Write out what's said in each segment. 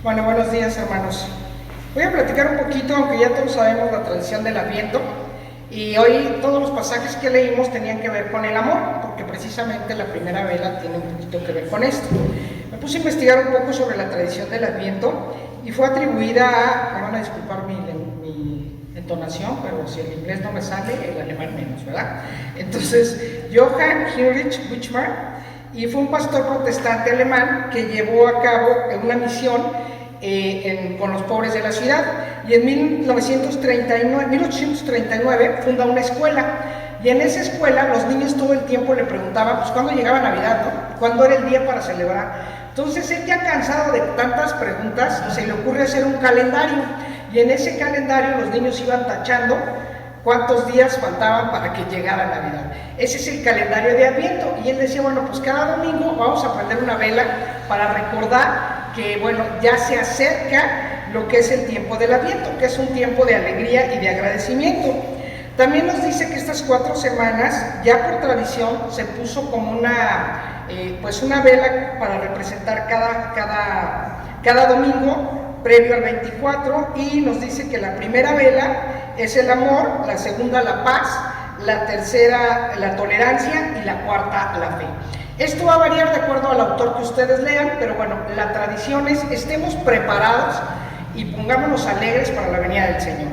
Bueno, buenos días, hermanos. Voy a platicar un poquito, aunque ya todos sabemos la tradición del Adviento, y hoy todos los pasajes que leímos tenían que ver con el amor, porque precisamente la primera vela tiene un poquito que ver con esto. Me puse a investigar un poco sobre la tradición del Adviento y fue atribuida a, me van a disculpar mi entonación, pero si el inglés no me sale, el alemán menos, ¿verdad? Entonces, Johann Heinrich Wichmar, y fue un pastor protestante alemán que llevó a cabo una misión con los pobres de la ciudad, y en 1839 funda una escuela, y en esa escuela los niños todo el tiempo le preguntaban pues cuándo llegaba Navidad, ¿no? ¿Cuándo era el día para celebrar? Entonces él, ya cansado de tantas preguntas, se le ocurre hacer un calendario, y en ese calendario los niños iban tachando cuántos días faltaban para que llegara Navidad. Ese es el calendario de Adviento, y él decía, bueno, pues cada domingo vamos a prender una vela para recordar que, bueno, ya se acerca lo que es el tiempo del Adviento, que es un tiempo de alegría y de agradecimiento. También nos dice que estas 4 semanas, ya por tradición, se puso como una vela para representar cada domingo previo al 24, y nos dice que la primera vela es el amor, la segunda la paz, la tercera la tolerancia y la cuarta la fe. Esto va a variar de acuerdo al autor que ustedes lean, pero bueno, la tradición es estemos preparados y pongámonos alegres para la venida del Señor.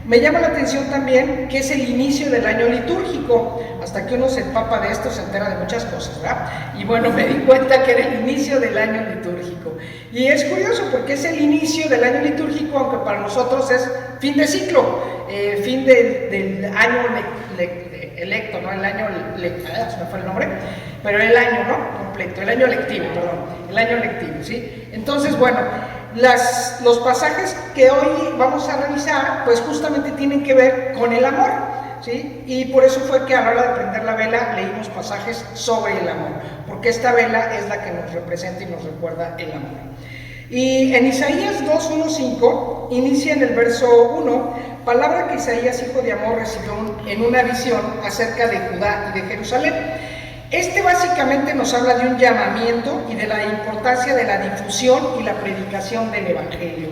Me llama la atención también que es el inicio del año litúrgico. Hasta que uno se empapa de esto se entera de muchas cosas, ¿verdad? Y bueno, me di cuenta que era el inicio del año litúrgico. Y es curioso porque es el inicio del año litúrgico, aunque para nosotros es fin de ciclo, fin del año electo, ¿no? El año, se me fue el nombre, pero el año, ¿no? Completo, el año lectivo, perdón, el año lectivo, ¿sí? Entonces, bueno, los pasajes que hoy vamos a revisar, pues justamente tienen que ver con el amor, ¿sí? Y por eso fue que a la hora de prender la vela leímos pasajes sobre el amor, porque esta vela es la que nos representa y nos recuerda el amor. Y en Isaías 2:1-5 inicia en el verso 1, palabra que Isaías, hijo de Amós, recibió en una visión acerca de Judá y de Jerusalén. Este básicamente nos habla de un llamamiento y de la importancia de la difusión y la predicación del Evangelio.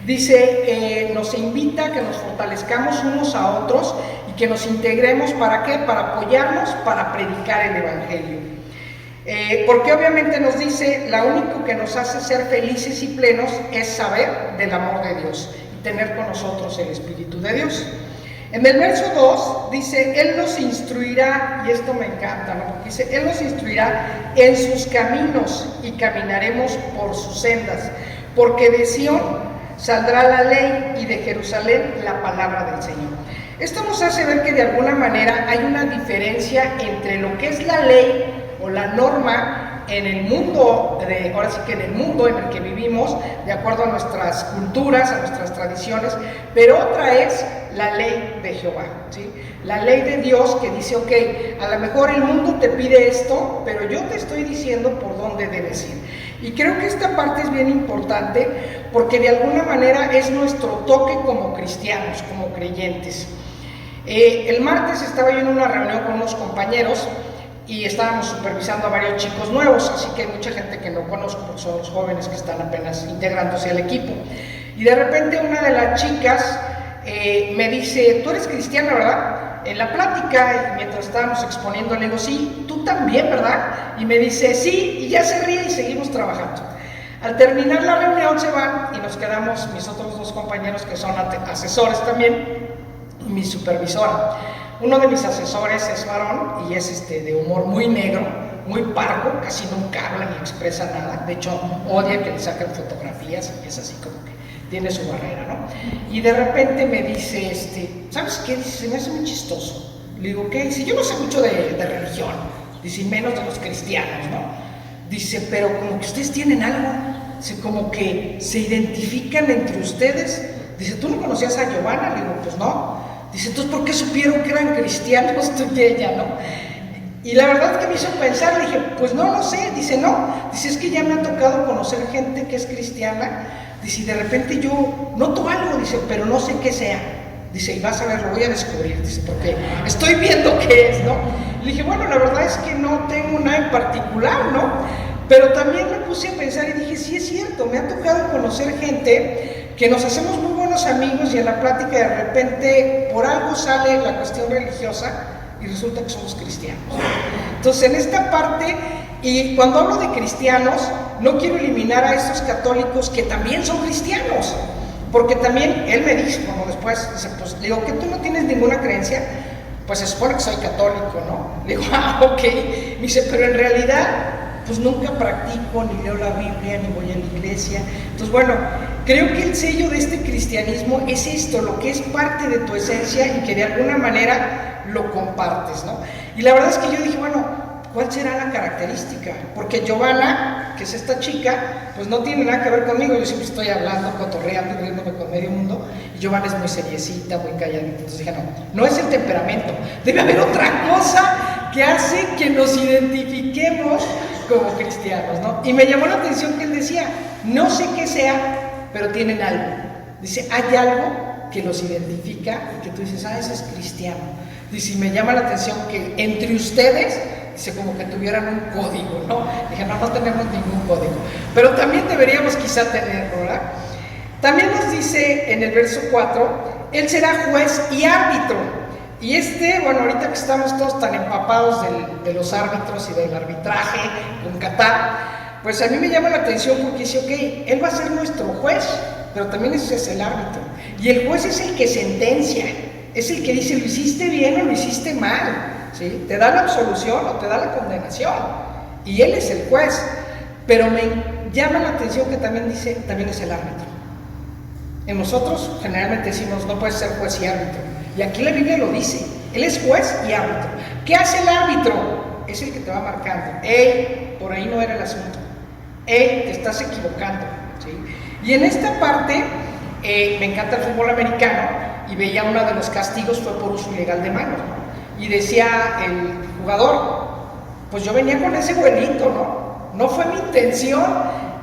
Dice, nos invita a que nos fortalezcamos unos a otros y que nos integremos, ¿para qué? Para apoyarnos, para predicar el Evangelio. Porque obviamente nos dice, lo único que nos hace ser felices y plenos es saber del amor de Dios y tener con nosotros el Espíritu de Dios. En el verso 2 dice, Él nos instruirá, y esto me encanta, ¿no? Dice, Él nos instruirá en sus caminos y caminaremos por sus sendas, porque de Sión saldrá la ley y de Jerusalén la palabra del Señor. Esto nos hace ver que de alguna manera hay una diferencia entre lo que es la ley o la norma en el mundo, ahora sí que en el mundo en el que vivimos, de acuerdo a nuestras culturas, a nuestras tradiciones, pero otra es la ley de Jehová, ¿sí? La ley de Dios que dice, ok, a lo mejor el mundo te pide esto, pero yo te estoy diciendo por dónde debes ir. Y creo que esta parte es bien importante porque de alguna manera es nuestro toque como cristianos, como creyentes. El martes estaba yo en una reunión con unos compañeros y estábamos supervisando a varios chicos nuevos, así que hay mucha gente que no conozco porque son los jóvenes que están apenas integrándose al equipo. Y de repente una de las chicas me dice, tú eres cristiana, ¿verdad? En la plática, mientras estábamos exponiendo, le digo, sí, tú también, ¿verdad? Y me dice, sí, y ya se ríe y seguimos trabajando. Al terminar la reunión se van y nos quedamos mis otros 2 compañeros que son asesores también, y mi supervisora. Uno de mis asesores es varón y es de humor muy negro, muy parco, casi nunca habla ni expresa nada. De hecho, odia que le saquen fotografías y es así como que tiene su barrera, ¿no? Y de repente me dice, ¿sabes qué? Dice, se me hace muy chistoso. Le digo, ¿qué? Dice, yo no sé mucho de religión, dice, menos de los cristianos, ¿no? Dice, pero como que ustedes tienen algo, dice, como que se identifican entre ustedes. Dice, ¿tú no conocías a Giovanna? Le digo, pues no. Dice, entonces, ¿por qué supieron que eran cristianos tú y ella, no? Y la verdad que me hizo pensar, le dije, pues no lo sé. Dice, no, dice, es que ya me ha tocado conocer gente que es cristiana. Dice, y de repente yo noto algo, dice, pero no sé qué sea. Dice, y vas a ver, lo voy a descubrir, dice, porque estoy viendo qué es, ¿no? Le dije, bueno, la verdad es que no tengo nada en particular, ¿no? Pero también me puse a pensar y dije, sí es cierto, me ha tocado conocer gente que nos hacemos muy buenos amigos y en la plática de repente por algo sale la cuestión religiosa y resulta que somos cristianos. Entonces en esta parte, y cuando hablo de cristianos, no quiero eliminar a estos católicos que también son cristianos, porque también él me dijo, como después, dice, pues le digo que tú no tienes ninguna creencia, pues se supone que soy católico, ¿no? Le digo, ok, me dice, pero en realidad pues nunca practico, ni leo la Biblia, ni voy a la iglesia. Entonces, bueno, creo que el sello de este cristianismo es esto, lo que es parte de tu esencia y que de alguna manera lo compartes, ¿no? Y la verdad es que yo dije, bueno, ¿cuál será la característica? Porque Giovanna, que es esta chica, pues no tiene nada que ver conmigo, yo siempre estoy hablando, cotorreando, riéndome con medio mundo, y Giovanna es muy seriecita, muy calladita, entonces dije, no es el temperamento, debe haber otra cosa que hace que nos identifiquemos como cristianos, ¿no? Y me llamó la atención que él decía, no sé qué sea, pero tienen algo. Dice, hay algo que los identifica y que tú dices, ese es cristiano. Dice, y me llama la atención que entre ustedes, dice, como que tuvieran un código, ¿no? Dije, no tenemos ningún código, pero también deberíamos quizá tenerlo, ¿verdad? También nos dice en el verso 4, él será juez y árbitro. Y bueno, ahorita que estamos todos tan empapados de los árbitros y del arbitraje en Qatar, pues a mí me llama la atención porque dice, ok, él va a ser nuestro juez, pero también ese es el árbitro. Y el juez es el que sentencia, es el que dice, lo hiciste bien o lo hiciste mal, ¿sí? Te da la absolución o te da la condenación. Y él es el juez, pero me llama la atención que también dice, también es el árbitro. En nosotros generalmente decimos, no puedes ser juez y árbitro. Y aquí la Biblia lo dice, él es juez y árbitro. ¿Qué hace el árbitro? Es el que te va marcando, hey, por ahí no era el asunto, hey, te estás equivocando, ¿sí? Y en esta parte, me encanta el fútbol americano, y veía uno de los castigos fue por uso ilegal de manos, ¿no? Y decía el jugador, pues yo venía con ese vuelito, no fue mi intención,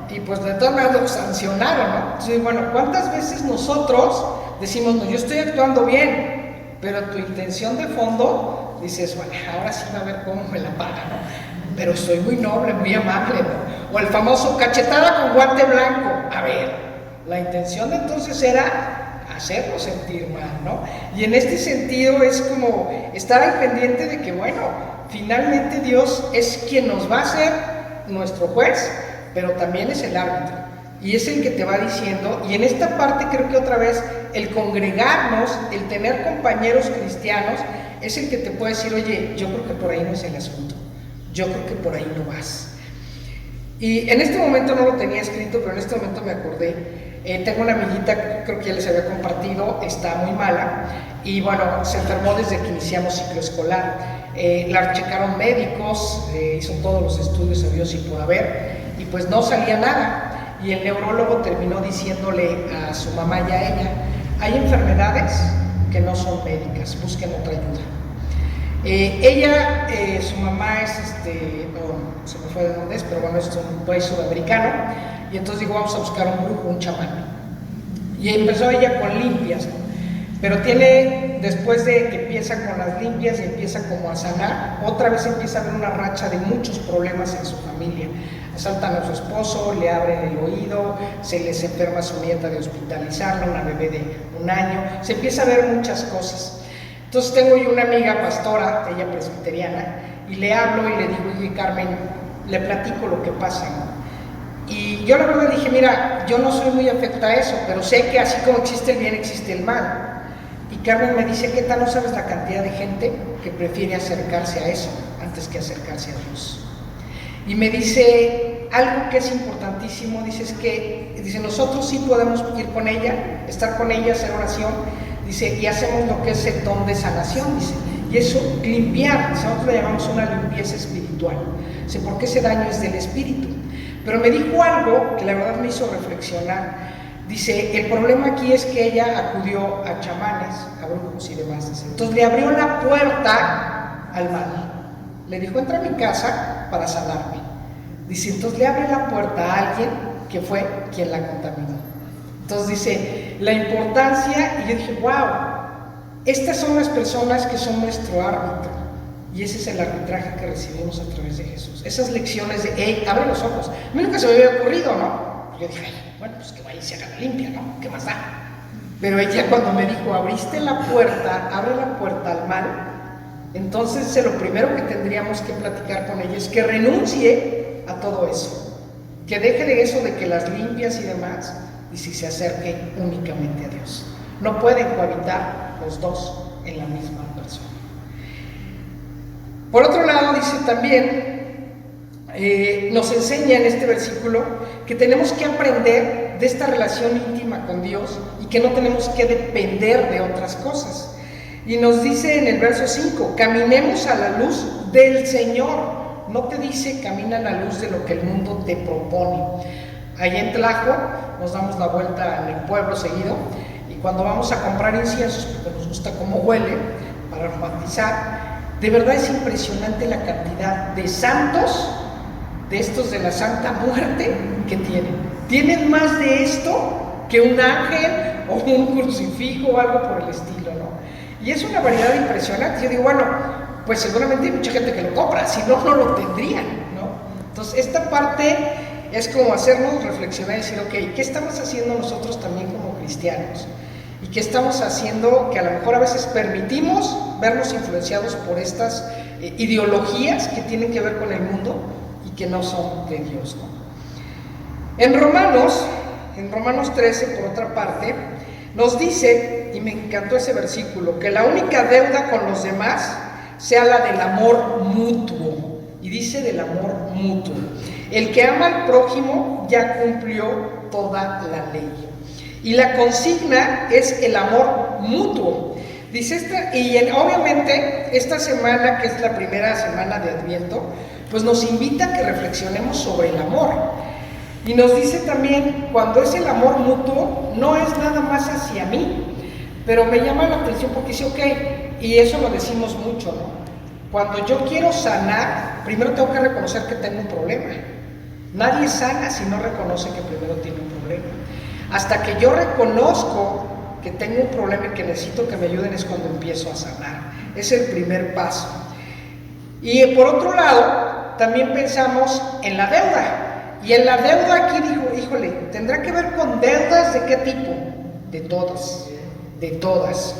y pues de todas maneras lo sancionaron, ¿no? Entonces, bueno, ¿cuántas veces nosotros decimos, no, yo estoy actuando bien, pero tu intención de fondo, dices, bueno, ahora sí va a ver cómo me la paga, ¿no? Pero soy muy noble, muy amable, ¿no? O el famoso cachetada con guante blanco. A ver, la intención entonces era hacerlo sentir mal, ¿no? Y en este sentido es como estar al pendiente de que, bueno, finalmente Dios es quien nos va a ser nuestro juez, pero también es el árbitro. Y es el que te va diciendo, y en esta parte creo que otra vez el congregarnos, el tener compañeros cristianos, es el que te puede decir, oye, yo creo que por ahí no es el asunto, yo creo que por ahí no vas. Y en este momento no lo tenía escrito, pero en este momento me acordé, tengo una amiguita, creo que ya les había compartido, está muy mala, y bueno, se enfermó desde que iniciamos ciclo escolar. La checaron médicos, hizo todos los estudios habidos y por haber, y pues no salía nada. Y el neurólogo terminó diciéndole a su mamá y a ella, hay enfermedades que no son médicas, busquen otra ayuda. Ella, su mamá es, no, se me fue de dónde es, pero bueno, es un país sudamericano, y entonces digo, vamos a buscar un brujo, un chamán. Y empezó ella con limpias, ¿no? Pero después de que empieza con las limpias y empieza como a sanar, otra vez empieza a haber una racha de muchos problemas en su familia. Asaltan a su esposo, le abren el oído, se les enferma a su nieta de hospitalizarla, una bebé de 1 año, se empieza a ver muchas cosas. Entonces tengo yo una amiga pastora, ella presbiteriana, y le hablo y le digo, oye Carmen, le platico lo que pasa, ¿no? Y yo la verdad dije, mira, yo no soy muy afecta a eso, pero sé que así como existe el bien, existe el mal. Y Carmen me dice, ¿qué tal? No sabes la cantidad de gente que prefiere acercarse a eso antes que acercarse a Dios. Y me dice algo que es importantísimo, dice, nosotros sí podemos ir con ella, estar con ella, hacer oración, dice, y hacemos lo que es el don de sanación, dice, y eso, limpiar, nosotros lo llamamos una limpieza espiritual, dice, porque ese daño es del espíritu. Pero me dijo algo que la verdad me hizo reflexionar, dice, el problema aquí es que ella acudió a chamanes, a brujos y demás, dice, entonces le abrió la puerta al mal. Le dijo, entra a mi casa para sanarme. Dice, entonces le abre la puerta a alguien que fue quien la contaminó. Entonces dice, la importancia, y yo dije, wow, estas son las personas que son nuestro árbitro. Y ese es el arbitraje que recibimos a través de Jesús. Esas lecciones de, hey, abre los ojos. A mí nunca se me había ocurrido, ¿no? Yo dije, ay, bueno, pues que vaya y se haga la limpia, ¿no? ¿Qué más da? Pero ella cuando me dijo, abriste la puerta, abre la puerta al mal, entonces lo primero que tendríamos que platicar con ella es que renuncie a todo eso. Que deje de eso de que las limpias y demás, y si se acerque únicamente a Dios. No pueden cohabitar los dos en la misma persona. Por otro lado, dice también, nos enseña en este versículo que tenemos que aprender de esta relación íntima con Dios y que no tenemos que depender de otras cosas. Y nos dice en el verso 5, caminemos a la luz del Señor. No te dice camina a la luz de lo que el mundo te propone. Allá en Tlajo nos damos la vuelta en el pueblo seguido y cuando vamos a comprar inciensos, porque nos gusta cómo huele, para aromatizar, de verdad es impresionante la cantidad de santos, de estos de la Santa Muerte, que tienen. Tienen más de esto que un ángel o un crucifijo o algo por el estilo, ¿no? Y es una variedad impresionante. Yo digo, bueno, pues seguramente hay mucha gente que lo compra, si no, no lo tendrían, ¿no? Entonces, esta parte es como hacernos reflexionar y decir, ok, ¿qué estamos haciendo nosotros también como cristianos? ¿Y qué estamos haciendo que a lo mejor a veces permitimos vernos influenciados por estas ideologías que tienen que ver con el mundo y que no son de Dios, ¿no? En Romanos 13, por otra parte, nos dice, y me encantó ese versículo, que la única deuda con los demás sea la del amor mutuo. Y dice del amor mutuo. El que ama al prójimo ya cumplió toda la ley. Y la consigna es el amor mutuo. Dice obviamente esta semana, que es la primera semana de Adviento, pues nos invita a que reflexionemos sobre el amor. Y nos dice también, cuando es el amor mutuo, no es nada más hacia mí, pero me llama la atención porque dice, ok, y eso lo decimos mucho, ¿no? Cuando yo quiero sanar, primero tengo que reconocer que tengo un problema. Nadie sana si no reconoce que primero tiene un problema. Hasta que yo reconozco que tengo un problema y que necesito que me ayuden es cuando empiezo a sanar. Es el primer paso. Y por otro lado, también pensamos en la deuda. Y en la deuda aquí dijo, híjole, ¿tendrá que ver con deudas de qué tipo? De todas, de todas.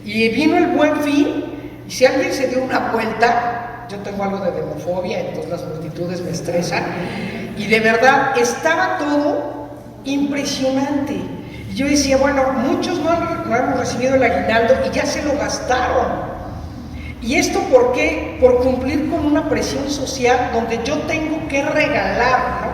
Y vino el Buen Fin, y si alguien se dio una vuelta, yo tengo algo de demofobia, entonces las multitudes me estresan, y de verdad estaba todo impresionante. Y yo decía, bueno, muchos no hemos recibido el aguinaldo y ya se lo gastaron. ¿Y esto por qué? Por cumplir con una presión social donde yo tengo que regalar, ¿no?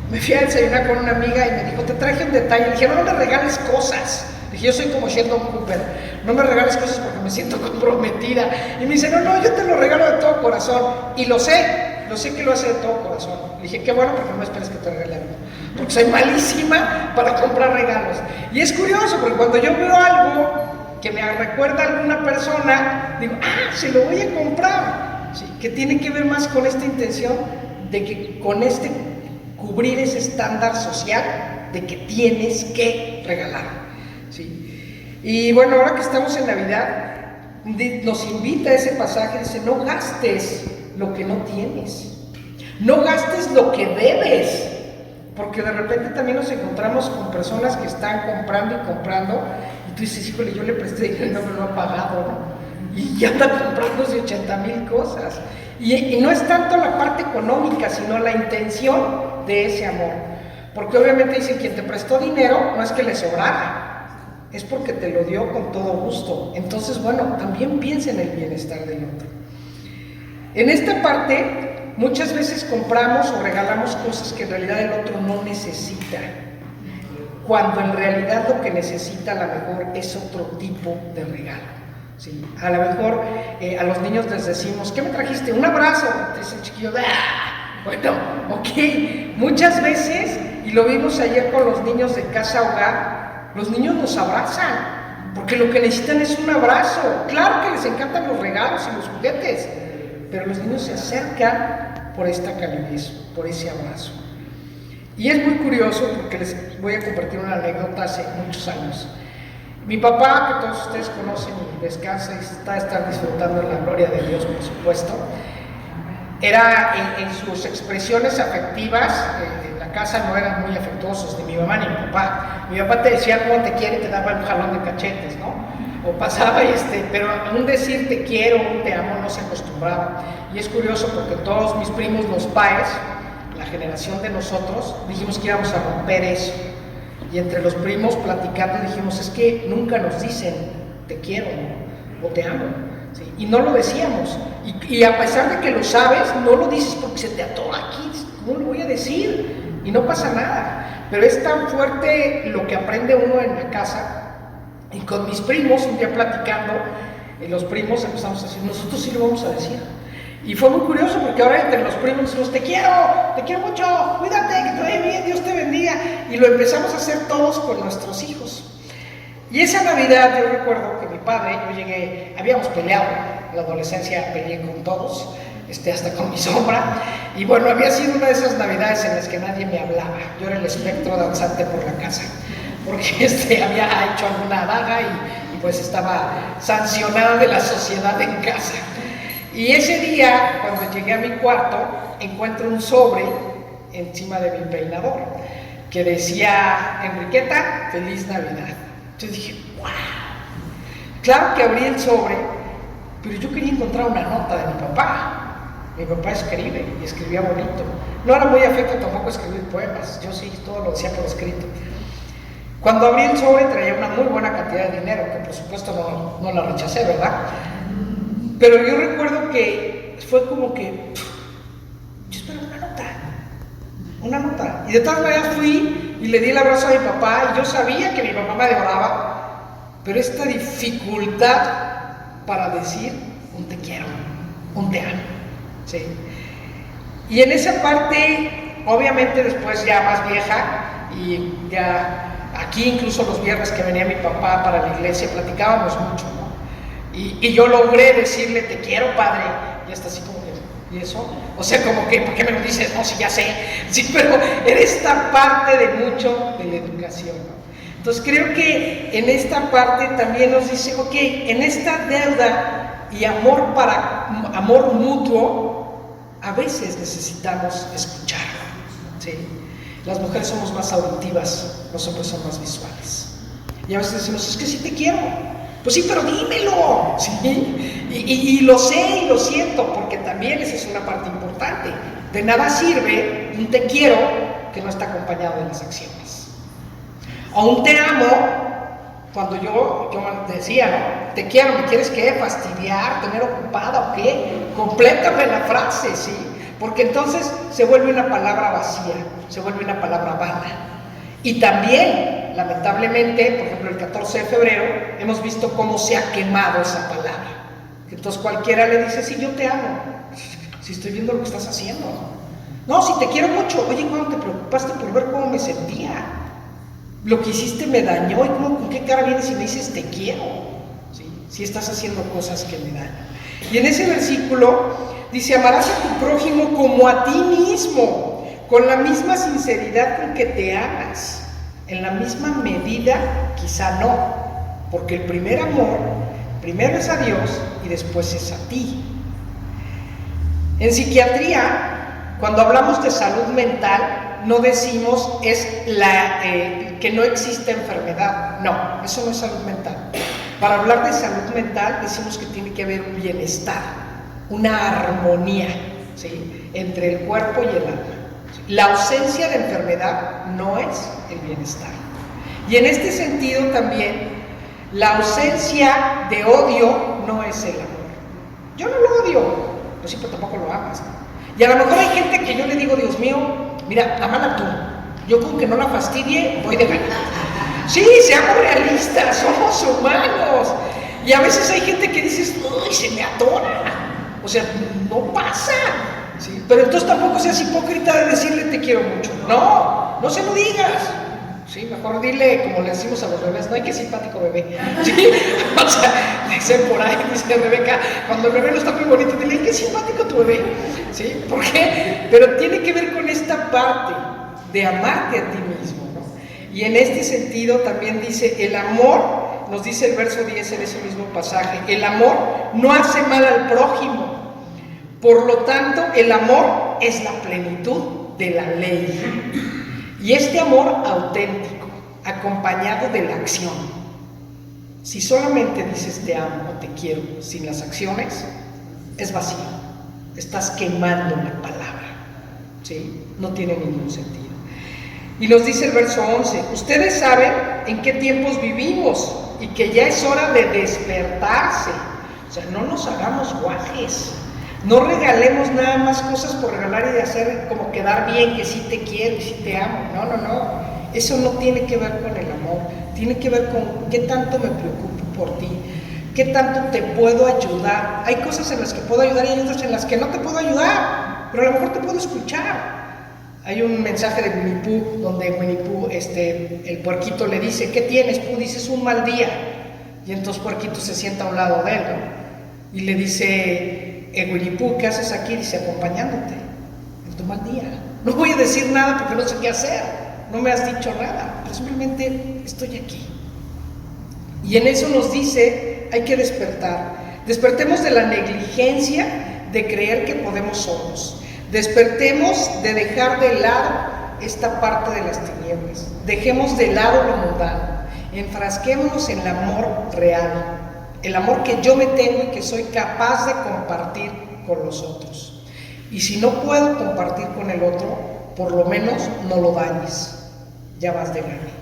Me fui a desayunar con una amiga y me dijo, te traje un detalle. Le dije, no me regales cosas. Le dije, yo soy como Sheldon Cooper, no me regales cosas porque me siento comprometida. Y me dice, no, yo te lo regalo de todo corazón. Y lo sé que lo hace de todo corazón. Le dije, qué bueno, porque no me esperes que te regale algo, porque soy malísima para comprar regalos. Y es curioso, porque cuando yo veo algo que me recuerda a alguna persona, digo, se lo voy a comprar, ¿sí? Que tiene que ver más con esta intención de que con cubrir ese estándar social de que tienes que regalar, ¿sí? Y bueno, ahora que estamos en Navidad, nos invita a ese pasaje, dice, no gastes lo que no tienes, no gastes lo que debes, porque de repente también nos encontramos con personas que están comprando y comprando, y tú dices, híjole, yo le presté dinero y no me lo ha pagado, ¿no? Y ya anda comprándose 80,000 cosas. Y no es tanto la parte económica, sino la intención de ese amor. Porque obviamente dicen, quien te prestó dinero no es que le sobrara, es porque te lo dio con todo gusto. Entonces, bueno, también piensa en el bienestar del otro. En esta parte, muchas veces compramos o regalamos cosas que en realidad el otro no necesita, cuando en realidad lo que necesita a lo mejor es otro tipo de regalo. ¿Sí? A lo mejor a los niños les decimos, ¿qué me trajiste? Un abrazo. Entonces el chiquillo, bueno, ok. Muchas veces, y lo vimos ayer con los niños de Casa Hogar, los niños nos abrazan, porque lo que necesitan es un abrazo. Claro que les encantan los regalos y los juguetes, pero los niños se acercan por esta calidez, por ese abrazo. Y es muy curioso porque les voy a compartir una anécdota hace muchos años. Mi papá, que todos ustedes conocen y descansa y está disfrutando en la gloria de Dios, por supuesto, era en sus expresiones afectivas, en la casa no eran muy afectuosos, ni mi mamá ni mi papá. Mi papá te decía cómo te quiere y te daba un jalón de cachetes, ¿no? O pasaba, pero un decir te quiero, un te amo no se acostumbraba. Y es curioso porque todos mis primos, los paes, la generación de nosotros, dijimos que íbamos a romper eso. Y entre los primos platicando dijimos, es que nunca nos dicen te quiero, ¿no? O te amo, ¿sí? Y no lo decíamos. Y a pesar de que lo sabes, no lo dices porque se te atora aquí. ¿Cómo lo voy a decir? Y no pasa nada. Pero es tan fuerte lo que aprende uno en la casa. Y con mis primos, un día platicando, los primos empezamos a decir, nosotros sí lo vamos a decir. Y fue muy curioso porque ahora entre los primos decimos, te quiero mucho, cuídate, que te vaya bien, Dios te bendiga. Y lo empezamos a hacer todos con nuestros hijos. Y esa Navidad yo recuerdo que mi padre, yo llegué, habíamos peleado, en la adolescencia peleé con todos, hasta con mi sombra. Y bueno, había sido una de esas Navidades en las que nadie me hablaba. Yo era el espectro danzante por la casa, porque había hecho alguna daga y pues estaba sancionada de la sociedad en casa. Y ese día, cuando llegué a mi cuarto, encuentro un sobre encima de mi peinador que decía, Enriqueta, feliz Navidad. Entonces dije, wow. Claro que abrí el sobre, pero yo quería encontrar una nota de mi papá. Mi papá escribe y escribía bonito. No era muy afecto tampoco a escribir poemas, yo sí, todo lo decía por escrito. Cuando abrí el sobre traía una muy buena cantidad de dinero, que por supuesto no la rechacé, ¿verdad? Pero yo recuerdo que fue como que, yo esperaba una nota. Y de todas maneras fui y le di el abrazo a mi papá y yo sabía que mi papá me adoraba, pero esta dificultad para decir un te quiero, un te amo, ¿sí? Y en esa parte, obviamente después ya más vieja y ya aquí incluso los viernes que venía mi papá para la iglesia platicábamos mucho, ¿no? Y yo logré decirle, te quiero, padre, y hasta así como que, ¿y eso? O sea, como que, ¿por qué me lo dices? No, sí, ya sé, sí, pero era esta parte de mucho de la educación, ¿no? Entonces creo que en esta parte también nos dice, ok, en esta deuda y amor mutuo, a veces necesitamos escuchar, ¿sí? Las mujeres somos más auditivas, los hombres son más visuales. Y a veces decimos, es que sí te quiero. Pues sí, pero dímelo, ¿sí? Y lo sé y lo siento, porque también esa es una parte importante. De nada sirve un te quiero que no está acompañado de las acciones. O un te amo, cuando yo decía, ¿no? Te quiero, ¿me quieres qué? ¿Fastidiar? ¿Tener ocupada o qué? Complétame la frase, ¿sí? Porque entonces se vuelve una palabra vacía, se vuelve una palabra vana. Y también, lamentablemente, por ejemplo, el 14 de febrero, hemos visto cómo se ha quemado esa palabra. Entonces cualquiera le dice, sí, yo te amo, si estoy viendo lo que estás haciendo. No, si te quiero mucho. Oye, ¿cuándo te preocupaste por ver cómo me sentía? Lo que hiciste me dañó, y ¿con qué cara vienes y me dices te quiero? ¿Sí? Si estás haciendo cosas que me dañan. Y en ese versículo dice, amarás a tu prójimo como a ti mismo, con la misma sinceridad con que te amas, en la misma medida, quizá no, porque el primer amor, primero es a Dios y después es a ti. En psiquiatría, cuando hablamos de salud mental, no decimos que no existe enfermedad, no, eso no es salud mental. Para hablar de salud mental decimos que tiene que haber un bienestar, una armonía, ¿sí?, entre el cuerpo y el alma. La ausencia de enfermedad no es el bienestar. Y en este sentido también, la ausencia de odio no es el amor. Yo no lo odio, pues sí, pero tampoco lo amas, ¿no? Y a lo mejor hay gente que yo le digo, Dios mío, mira, ámala tú. Yo con que no la fastidie, voy de ganar. Sí, seamos realistas, somos humanos. Y a veces hay gente que dices, uy, se me atora. O sea, no pasa. ¿Sí? Pero entonces tampoco seas hipócrita de decirle te quiero mucho. No se lo digas. ¿Sí? Mejor dile, como le decimos a los bebés, no hay que simpático bebé. ¿Sí? O sea, dicen por ahí, dice Rebeca, cuando el bebé no está muy bonito, dile, qué simpático tu bebé. ¿Sí? ¿Por qué? Pero tiene que ver con esta parte de amarte a ti mismo, ¿no? Y en este sentido también dice, el amor nos dice el verso 10 en ese mismo pasaje, el amor no hace mal al prójimo, por lo tanto el amor es la plenitud de la ley. Y este amor auténtico, acompañado de la acción. Si solamente dices te amo o te quiero sin las acciones, es vacío. Estás quemando la palabra, ¿sí? No tiene ningún sentido. Y nos dice el verso 11, ustedes saben en qué tiempos vivimos y que ya es hora de despertarse. O sea, no nos hagamos guajes. No regalemos nada más cosas por regalar y de hacer como quedar bien, que sí te quiero y sí te amo. No, no, no. Eso no tiene que ver con el amor. Tiene que ver con qué tanto me preocupo por ti, qué tanto te puedo ayudar. Hay cosas en las que puedo ayudar y hay otras en las que no te puedo ayudar, pero a lo mejor te puedo escuchar. Hay un mensaje de Winnie Pooh, donde Winnie Pooh, el puerquito le dice, ¿qué tienes, Pooh? Dice, es un mal día. Y entonces puerquito se sienta a un lado de él, ¿no? Y le dice, Winnie Pooh, ¿qué haces aquí? Dice, acompañándote en tu mal día. No voy a decir nada porque no sé qué hacer, no me has dicho nada, pero simplemente estoy aquí. Y en eso nos dice, hay que despertar. Despertemos de la negligencia de creer que podemos solos. Despertemos de dejar de lado esta parte de las tinieblas. Dejemos de lado lo mundano. Enfrasquémonos en el amor real. El amor que yo me tengo y que soy capaz de compartir con los otros. Y si no puedo compartir con el otro, por lo menos no lo dañes. Ya vas de gane.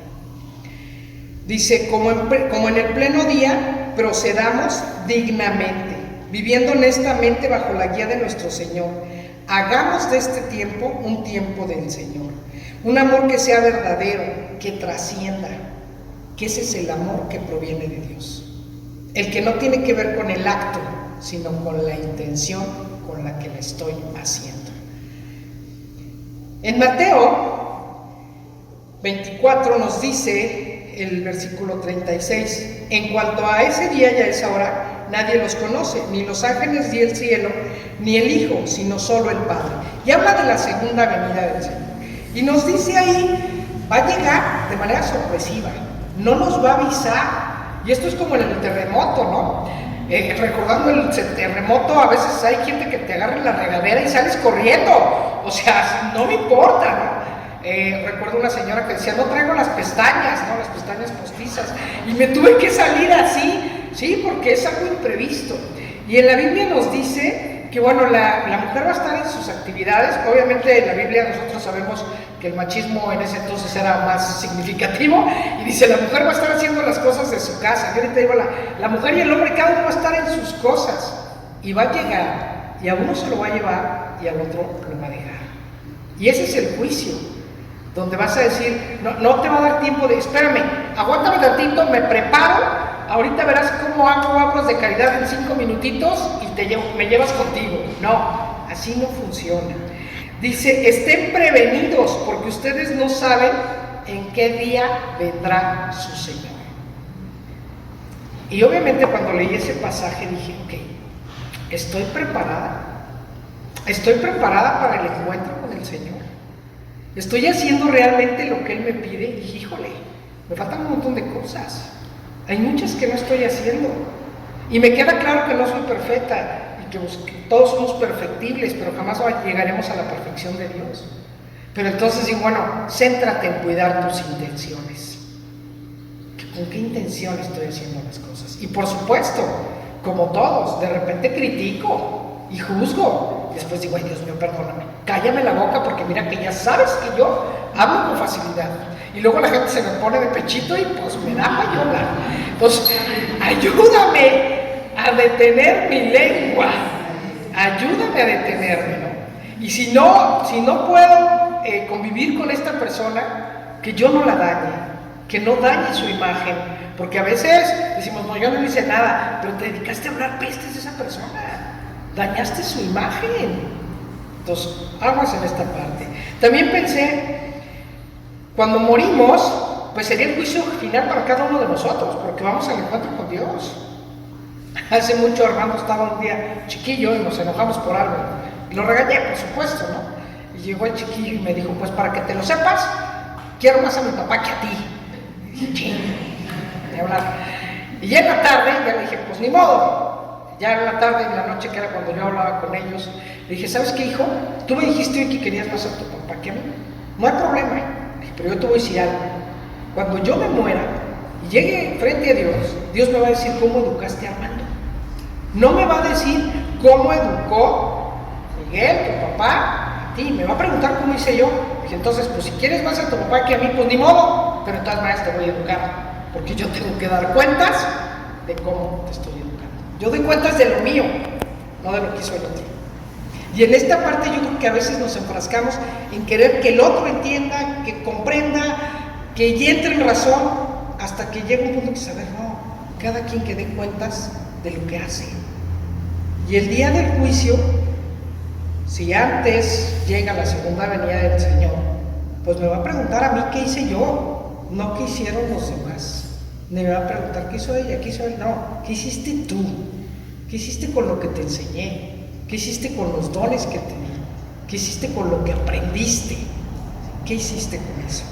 Dice, como en el pleno día, procedamos dignamente, viviendo honestamente bajo la guía de nuestro Señor. Hagamos de este tiempo un tiempo del Señor. Un amor que sea verdadero, que trascienda, que ese es el amor que proviene de Dios. El que no tiene que ver con el acto, sino con la intención con la que la estoy haciendo. En Mateo 24 nos dice el versículo 36, en cuanto a ese día y a esa hora, nadie los conoce, ni los ángeles del cielo, ni el Hijo, sino solo el Padre. Y habla de la segunda venida del Señor. Y nos dice ahí, va a llegar de manera sorpresiva, no nos va a avisar. Y esto es como en el terremoto, ¿no? Recordando el terremoto, a veces hay gente que te agarra en la regadera y sales corriendo. O sea, no me importa, ¿no? Recuerdo una señora que decía, no traigo las pestañas, ¿no? Las pestañas postizas. Y me tuve que salir así, ¿sí? Porque es algo imprevisto. Y en la Biblia nos dice que, bueno, la mujer va a estar en sus actividades. Obviamente en la Biblia nosotros sabemos que el machismo en ese entonces era más significativo. Y dice, la mujer va a estar haciendo las cosas de su casa. Yo ahorita digo, la mujer y el hombre, cada uno va a estar en sus cosas. Y va a llegar, y a uno se lo va a llevar, y al otro lo va a dejar. Y ese es el juicio, donde vas a decir, no te va a dar tiempo de, espérame, aguántame tantito, me preparo, ahorita verás cómo hago obras de caridad en 5 minutitos y me llevas contigo. No, así no funciona. Dice, estén prevenidos porque ustedes no saben en qué día vendrá su Señor. Y obviamente cuando leí ese pasaje dije, ok, estoy preparada para el encuentro con el Señor. Estoy haciendo realmente lo que Él me pide. Y dije, híjole, me faltan un montón de cosas. Hay muchas que no estoy haciendo. Y me queda claro que no soy perfecta y que todos somos perfectibles, pero jamás llegaremos a la perfección de Dios. Pero entonces digo, bueno, céntrate en cuidar tus intenciones. ¿Con qué intención estoy haciendo las cosas? Y por supuesto, como todos, de repente critico y juzgo. Después digo, ay Dios mío, perdóname, cállame la boca porque mira que ya sabes que yo hablo con facilidad. Y luego la gente se me pone de pechito y pues me da payola. Entonces, ayúdame a detener mi lengua. Ayúdame a detenerme, ¿no? Y si no puedo convivir con esta persona, que yo no la dañe, que no dañe su imagen. Porque a veces decimos, no, yo no hice nada, pero te dedicaste a hablar pestes de esa persona. Dañaste su imagen. Entonces, aguas en esta parte. También pensé, cuando morimos, pues sería el juicio final para cada uno de nosotros, porque vamos al encuentro con Dios. Hace mucho Armando estaba un día chiquillo y nos enojamos por algo. Y lo regañé, por supuesto, ¿no? Y llegó el chiquillo y me dijo, pues para que te lo sepas, quiero más a mi papá que a ti. Y dije, ching, de hablar. Y ya en la tarde, ya le dije, pues ni modo. Ya en la tarde, en la noche, que era cuando yo hablaba con ellos, le dije, ¿sabes qué, hijo? Tú me dijiste hoy que querías más a tu papá que a mí. No hay problema. Le dije, pero yo te voy a decir algo. Cuando yo me muera y llegue frente a Dios, Dios me va a decir cómo educaste a Armando. No me va a decir cómo educó Miguel, tu papá, a ti. Me va a preguntar cómo hice yo. Dije, entonces, pues si quieres más a tu papá que a mí, pues ni modo. Pero de todas maneras te voy a educar. Porque yo tengo que dar cuentas de cómo te estoy educando. Yo doy cuentas de lo mío, no de lo que hizo el otro. Y en esta parte yo creo que a veces nos enfrascamos en querer que el otro entienda, que comprenda, que ya entre en razón, hasta que llega un punto que sabe, no, cada quien que dé cuentas de lo que hace. Y el día del juicio, si antes llega la segunda venida del Señor, pues me va a preguntar a mí qué hice yo, no qué hicieron los demás. Ni me va a preguntar qué hizo ella, qué hizo él, no, qué hiciste tú, qué hiciste con lo que te enseñé, qué hiciste con los dones que te di, qué hiciste con lo que aprendiste, qué hiciste con eso.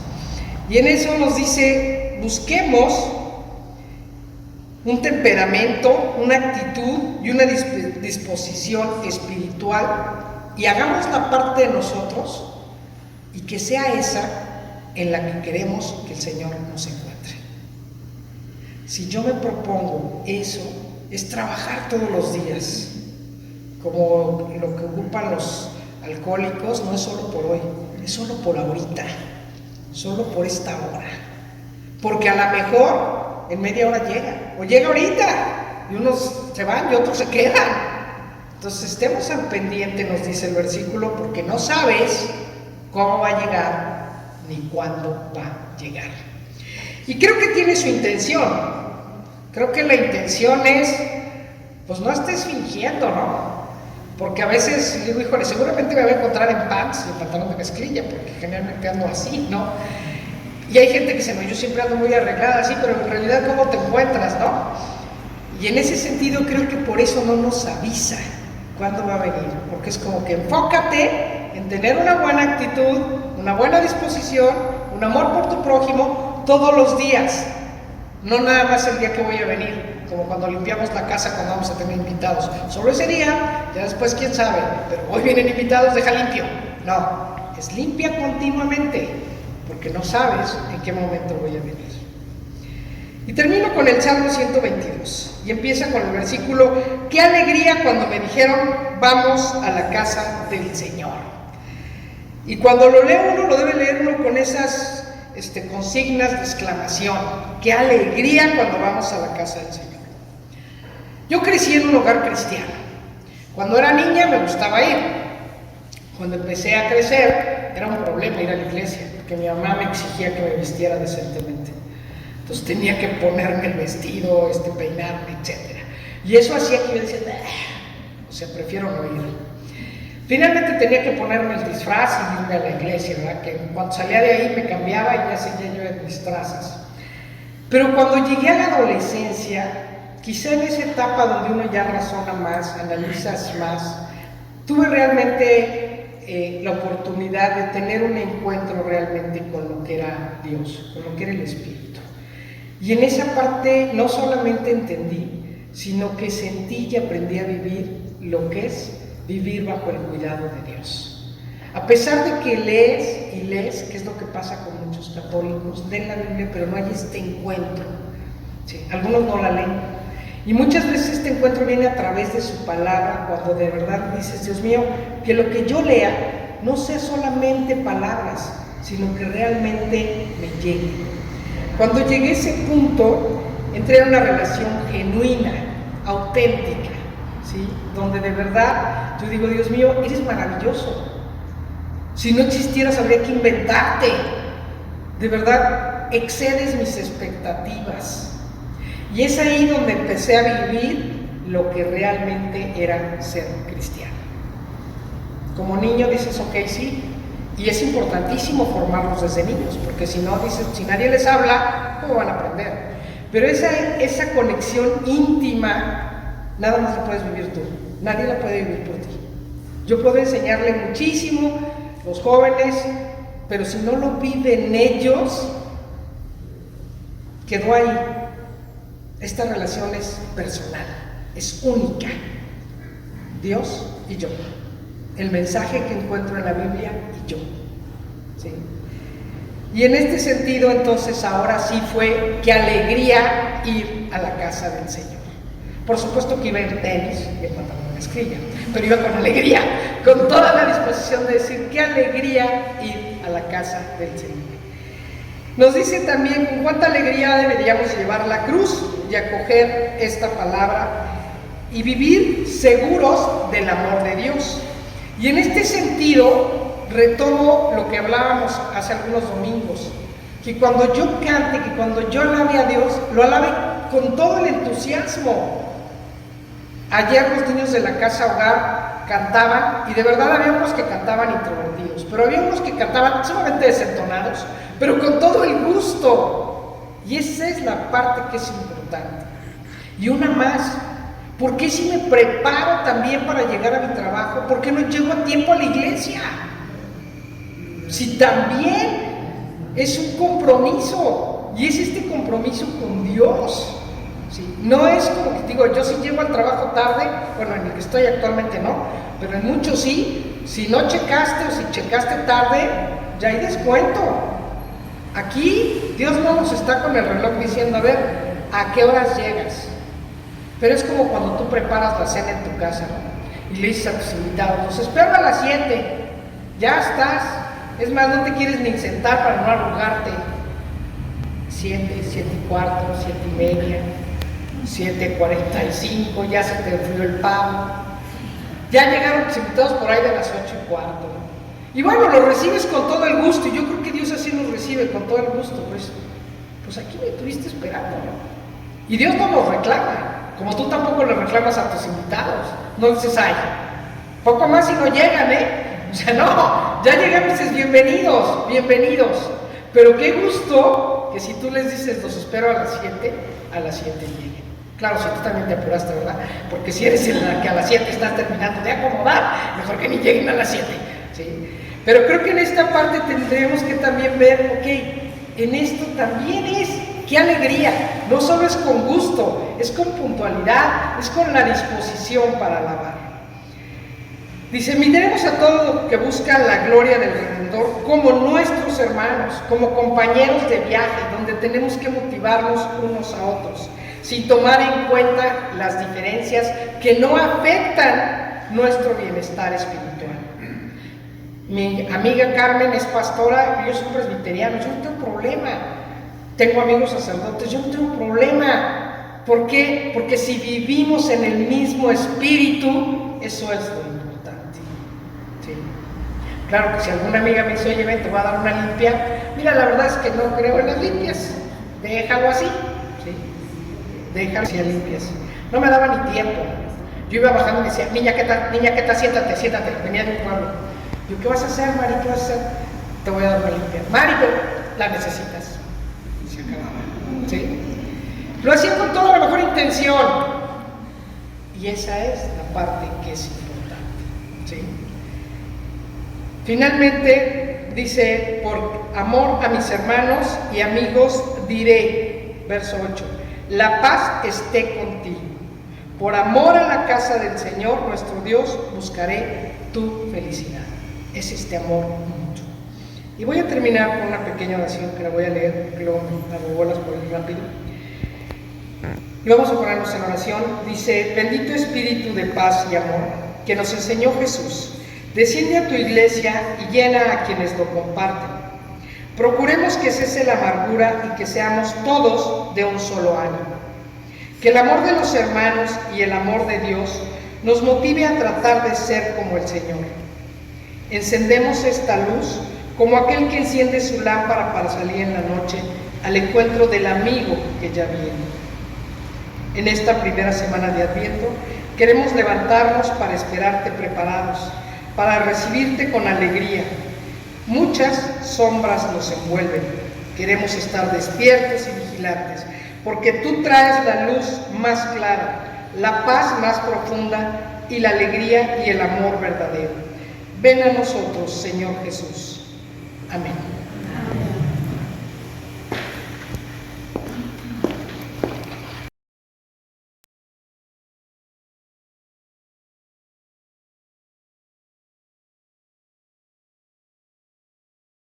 Y en eso nos dice, busquemos un temperamento, una actitud y una disposición espiritual y hagamos la parte de nosotros y que sea esa en la que queremos que el Señor nos encuentre. Si yo me propongo eso, es trabajar todos los días, como lo que ocupan los alcohólicos, no es solo por hoy, es solo por ahorita, solo por esta hora, porque a lo mejor en media hora llega, o llega ahorita, y unos se van y otros se quedan. Entonces estemos al pendiente, nos dice el versículo, porque no sabes cómo va a llegar, ni cuándo va a llegar. Y creo que tiene su intención. Creo que la intención es, pues no estés fingiendo, ¿no? Porque a veces digo, híjole, seguramente me voy a encontrar en pants y en pantalón de mezclilla, porque generalmente ando así, ¿no? Y hay gente que dice, no, yo siempre ando muy arreglada así, pero en realidad ¿cómo te encuentras, no? Y en ese sentido creo que por eso no nos avisa cuándo va a venir, porque es como que enfócate en tener una buena actitud, una buena disposición, un amor por tu prójimo todos los días, no nada más el día que voy a venir, como cuando limpiamos la casa cuando vamos a tener invitados, solo ese día, ya después quién sabe, pero hoy vienen invitados, deja limpio. No, es limpia continuamente, porque no sabes en qué momento voy a venir. Y termino con el Salmo 122 y empieza con el versículo, qué alegría cuando me dijeron vamos a la casa del Señor. Y cuando lo lee uno, lo debe leer uno con esas consignas de exclamación, qué alegría cuando vamos a la casa del Señor. Yo crecí en un hogar cristiano. Cuando era niña me gustaba ir. Cuando empecé a crecer era un problema ir a la iglesia, porque mi mamá me exigía que me vistiera decentemente. Entonces tenía que ponerme el vestido, peinarme, etc. Y eso hacía que yo decía, o sea, prefiero no ir. Finalmente tenía que ponerme el disfraz y irme a la iglesia, ¿verdad? Que cuando salía de ahí me cambiaba y ya seguía yo en mis trazas. Pero cuando llegué a la adolescencia, quizá en esa etapa donde uno ya razona más, analizas más, tuve realmente la oportunidad de tener un encuentro realmente con lo que era Dios, con lo que era el Espíritu. Y en esa parte no solamente entendí, sino que sentí y aprendí a vivir lo que es vivir bajo el cuidado de Dios. A pesar de que lees y lees, que es lo que pasa con muchos católicos, leen la Biblia, pero no hay este encuentro. Sí, algunos no la leen. Y muchas veces este encuentro viene a través de su palabra, cuando de verdad dices, Dios mío, que lo que yo lea no sea solamente palabras, sino que realmente me llegue. Cuando llegué a ese punto, entré en una relación genuina, auténtica, ¿sí? Donde de verdad yo digo, Dios mío, eres maravilloso. Si no existieras habría que inventarte. De verdad, excedes mis expectativas. Y es ahí donde empecé a vivir lo que realmente era ser cristiano. Como niño dices, ok, sí, y es importantísimo formarlos desde niños, porque si no, dices, si nadie les habla, ¿cómo van a aprender? Pero esa conexión íntima, nada más la puedes vivir tú, nadie la puede vivir por ti. Yo puedo enseñarle muchísimo a los jóvenes, pero si no lo viven ellos, quedó ahí. Es esta relación es personal, es única. Dios y yo. El mensaje que encuentro en la Biblia y yo. ¿Sí? Y en este sentido, entonces, ahora sí fue qué alegría ir a la casa del Señor. Por supuesto que iba en tenis y en pantalón de mezclilla, pero iba con alegría, con toda la disposición de decir qué alegría ir a la casa del Señor. Nos dice también con cuánta alegría deberíamos llevar la cruz y acoger esta palabra y vivir seguros del amor de Dios. Y en este sentido, retomo lo que hablábamos hace algunos domingos, que cuando yo cante, que cuando yo alabe a Dios, lo alabe con todo el entusiasmo. Ayer los niños de la casa hogar cantaban, y de verdad había unos que cantaban introvertidos, pero había unos que cantaban sumamente desentonados, pero con todo el gusto. Y esa es la parte que es importante. Y una más, ¿por qué si me preparo también para llegar a mi trabajo? ¿Por qué no llego a tiempo a la iglesia? Si también es un compromiso, y es este compromiso con Dios. ¿Sí? No es como que digo, yo sí llego al trabajo tarde, bueno, en el que estoy actualmente no, pero en muchos sí. Si no checaste o si checaste tarde, ya hay descuento. Aquí Dios no nos está con el reloj diciendo, a ver, ¿a qué horas llegas? Pero es como cuando tú preparas la cena en tu casa, ¿no? Y le dices a tus invitados, los espero a las 7, ya estás. Es más, no te quieres ni sentar para no arrugarte. 7, 7 y cuarto, 7 y media, 7:45, ya se te enfrió el pavo. Ya llegaron tus invitados por ahí de las 8 y cuarto, ¿no? Y bueno, lo recibes con todo el gusto, y yo creo que Dios así nos recibe con todo el gusto, pues aquí me tuviste esperando, ¿no? Y Dios no nos reclama, como tú tampoco le reclamas a tus invitados. No dices, ay, poco más y no llegan, O sea, no, ya llegamos, dices, bienvenidos, bienvenidos. Pero qué gusto que si tú les dices, los espero a las 7 lleguen. Claro, si tú también te apuraste, ¿verdad? Porque si eres en la que a las 7 estás terminando de acomodar, mejor que ni lleguen a las 7, ¿sí? Pero creo que en esta parte tendremos que también ver, ok, en esto también es, qué alegría, no solo es con gusto, es con puntualidad, es con la disposición para alabar. Dice, miremos a todo lo que busca la gloria del Redentor como nuestros hermanos, como compañeros de viaje, donde tenemos que motivarnos unos a otros, sin tomar en cuenta las diferencias que no afectan nuestro bienestar espiritual. Mi amiga Carmen es pastora, yo soy presbiteriano, yo no tengo problema. Tengo amigos sacerdotes, yo no tengo problema. ¿Por qué? Porque si vivimos en el mismo espíritu, eso es lo importante. ¿Sí? Claro que si alguna amiga me dice, oye, ven, te voy a dar una limpia, mira, la verdad es que no creo en las limpias, déjalo así, ¿sí? Déjalo así a limpias. No me daba ni tiempo. Yo iba bajando y me decía, niña, ¿qué tal? Siéntate, venía de un pueblo. Yo, ¿qué vas a hacer, Mari? ¿Qué vas a hacer? Te voy a dar una limpia. Mari, pero la necesitas. Se acababa, ¿sí? Lo hacía con toda la mejor intención. Y esa es la parte que es importante, ¿sí? Finalmente, dice, por amor a mis hermanos y amigos diré, verso 8, la paz esté contigo. Por amor a la casa del Señor, nuestro Dios, buscaré tu felicidad. Es este amor mutuo. Y voy a terminar con una pequeña oración que la voy a leer, porque luego me hago bolas por ir rápido. Y vamos a ponernos en oración. Dice, bendito Espíritu de paz y amor, que nos enseñó Jesús, desciende a tu iglesia y llena a quienes lo comparten. Procuremos que cese la amargura y que seamos todos de un solo ánimo. Que el amor de los hermanos y el amor de Dios nos motive a tratar de ser como el Señor. Encendemos esta luz como aquel que enciende su lámpara para salir en la noche al encuentro del amigo que ya viene. En esta primera semana de Adviento queremos levantarnos para esperarte preparados, para recibirte con alegría. Muchas sombras nos envuelven. Queremos estar despiertos y vigilantes, porque tú traes la luz más clara, la paz más profunda y la alegría y el amor verdadero. Ven a nosotros, Señor Jesús. Amén.